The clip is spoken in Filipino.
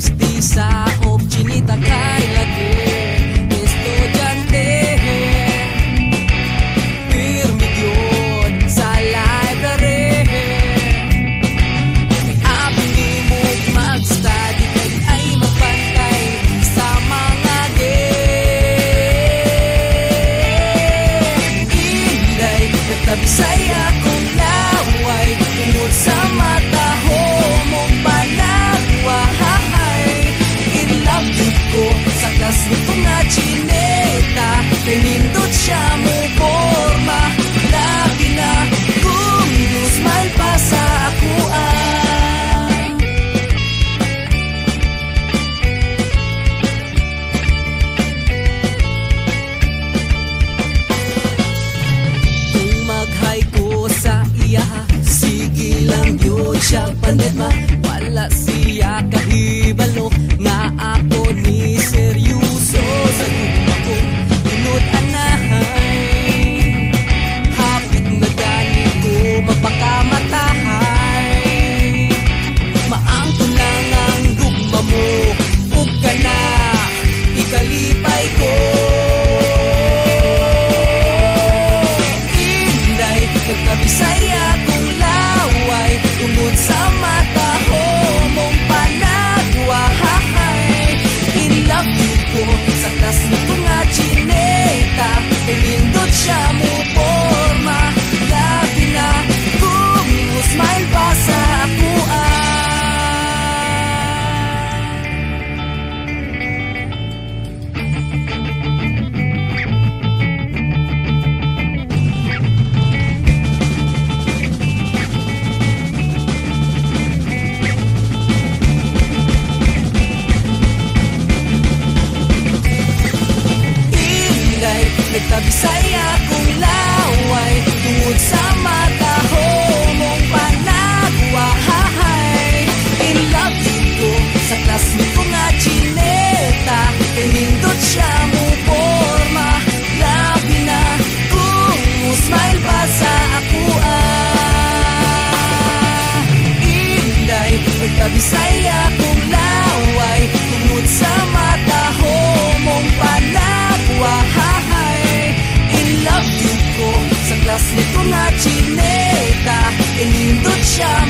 mistisa o chinita kay lagi estudyante pirmi gyud sa library kay abli mo mag-study kay ay mapantay sa mga game inday nagtabisay akong laway tungod sa mata mong panagwahay in love ko sa klas nito nga chineta pinindot siya mo forma labi na kung smile pa sa akuan kung mag-hi ko sa iya sige lang yun siya panetma wala siya kahibalo nga ako ni seryoso sa gugma kong inod anahay hapit na gani ko mapakamatay maangko lang ang gugma mo ug ka na ikalipay ko inday nagkabisay akong laway tungod sa mata mong panagwahay in love ko sa klas nito nga chineta pinindot siya mo forma labi na kung smile pa sa akuan nagtabisay akong laway tungod sa mata mong panagwahay in love ko sa klas nito nga chineta pinindot siya mo forma labi na kung smile pa sa akuan inday nagtabisay akong laway tungod sa mata mong panagwahay love ko sa klas nito nga chineta pinindot siya